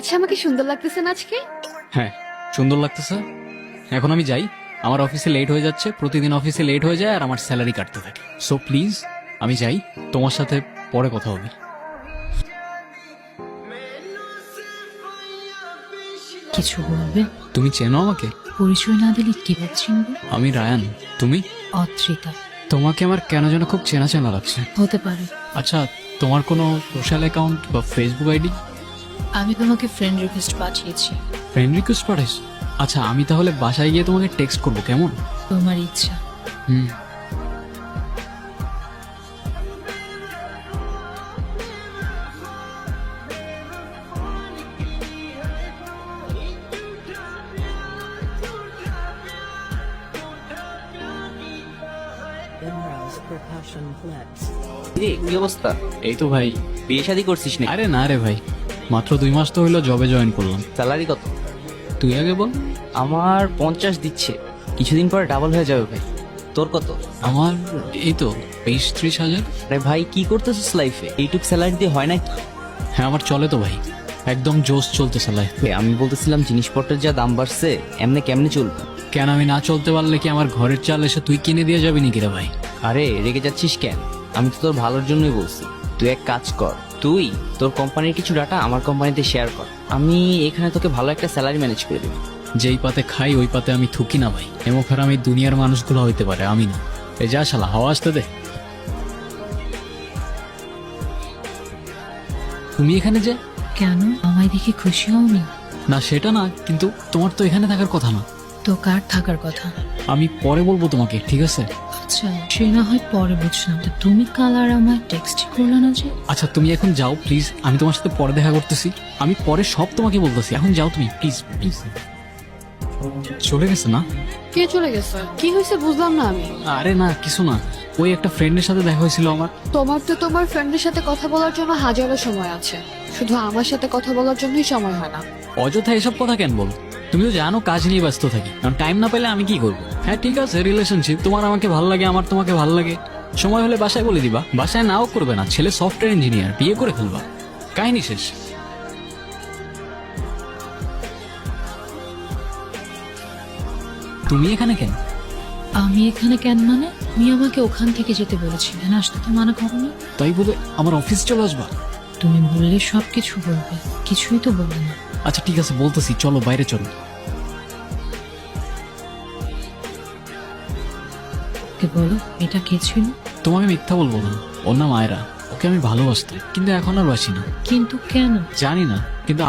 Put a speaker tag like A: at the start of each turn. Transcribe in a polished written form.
A: আচ্ছা, আমাকে সুন্দর লাগতেছে না আজকে?
B: হ্যাঁ, সুন্দর লাগতেছে। এখন আমি যাই, আমার অফিসে লেট হয়ে যাচ্ছে, প্রতিদিন অফিসে লেট হয়ে যায় আর আমার স্যালারি কাটতে থাকে। সো প্লিজ আমি যাই, তোমার সাথে পরে কথা হবে।
C: কিছু বলবে?
B: তুমি চেনো আমাকে?
C: পরিচয় না দিলে কি চিনবে?
B: আমি রায়ান। তুমি?
C: অত্রিতা।
B: তোমাকে আমার কেন যেন খুব চেনা চেনা লাগছে।
C: হতে পারে।
B: আচ্ছা, তোমার কোনো সোশ্যাল অ্যাকাউন্ট বা ফেসবুক আইডি?
C: আমি তোমাকে ফ্রেন্ড রিকোয়েস্ট পাঠিয়েছি।
B: ফ্রেন্ড রিকোয়েস্ট পাঠাইছ? আচ্ছা, আমি তাহলে বাসায় গিয়ে তোমাকে টেক্সট করবো, কেমন?
C: তোমার ইচ্ছা।
B: হুম।
D: কি অবস্থা?
B: এই তো ভাই।
D: বিয়ে শাদী করছিস না?
B: আরে না রে ভাই, মাত্র 2 মাস তো হইলো জবে জয়েন করলাম।
D: স্যালারি কত?
B: তুই আগে বল।
D: আমার 50 দিচ্ছে, কিছুদিন পরে ডাবল হয়ে যাবে ভাই। তোর কত?
B: আমার এই তো 20-30 হাজার।
D: আরে ভাই কি করতেছিস লাইফে? এইটুক স্যালারি দিয়ে হয় নাকি?
B: হ্যাঁ, আমার চলে তো ভাই, একদম জোশ চলতেছে লাইফ।
D: আমি বলতেছিলাম জিনিসপত্রের যা দাম বাড়ছে, এমনি কেমনে চলবে?
B: কেন, আমি না চলতে পারলে কি আমার ঘরের চাল এসে তুই কিনে দিয়ে যাবি নাকি রে ভাই?
D: আরে রেগে যাচ্ছিস কেন? আমি তো তোর ভালোর জন্যই বলছি। তুই এক কাজ কর, তুই তোর কোম্পানির কিছু ডাটা আমার কোম্পানিতে শেয়ার কর, আমি এখানে তোকে ভালো একটা স্যালারি ম্যানেজ করে দেবো।
B: যেই পাতে খাই ওই পাতে আমি থুকি না ভাই। এমন খারাপ আমি দুনিয়ার মানুষগুলো হইতে পারে, আমি না। এই যা শালা, হাওয়া আসতে দে। তুমি এখানে যে?
C: কেন, আমায় দেখে খুশি হওনি?
B: না সেটা না, কিন্তু তোমার তো এখানে থাকার কথা না।
C: তো কার থাকার কথা?
B: আমি পরে বলবো তোমাকে, ঠিক আছে?
C: আচ্ছা, সে না হয় পরে বুঝলাম, তো তুমি কাল আর আমায় টেক্সট করলে না যে?
B: আচ্ছা তুমি এখন যাও প্লিজ, আমি তোমার সাথে পরে দেখা করতেছি। আমি পরে সব তোমাকে বলতেছি, এখন যাও তুমি প্লিজ প্লিজ। চলে গেছে না?
A: কে চলে গেছে? কি হয়েছে বুঝলাম না আমি।
B: আরে না কিছু না, ওই একটা ফ্রেন্ডের সাথে দেখা হয়েছিল আমার।
A: তোমার তো তোমার ফ্রেন্ডের সাথে কথা বলার জন্য হাজারো সময় আছে, শুধু আমার সাথে কথা বলার জন্যই সময় হয় না।
B: অযথা এসব কথা কেন বল? তুমি তো জানো কাজ নিয়ে ব্যস্ত থাকি, কারণ টাইম না পেলে আমি কি করবো? হ্যাঁ ঠিক আছে, রিলেশনশিপ, তোমার আমাকে ভালো লাগে, আমার তোমাকে ভালো লাগে, সময় হলে বাসায় বলে দিবা। বাসায় নাও করবে না, ছেলে সফটওয়্যার ইঞ্জিনিয়ার, বিয়ে করে ফেলবা, কাহিনী শেষ। তুমি এখানে কেন?
C: আমি এখানে কেন মানে? তুমি আমাকে ওখান থেকে যেতে বলেছিলে না, আসতে তো মানা করনি।
B: তাই বলে আমার অফিস চলে আসবা?
C: তুমি বললে সবকিছু বলবে, কিছুই তো বলবে না।
B: আচ্ছা ঠিক আছে, বলতেছি, চলো বাইরে চলো।
C: ওকে বলো, এটা কে ছিল?
B: তোমাকে মিথ্যা বলবো না, ওর নাম আয়রা। ওকে আমি ভালোবাসতাম, কিন্তু এখন আর বাসি না।
C: কিন্তু কেন?
B: জানি না, কিন্তু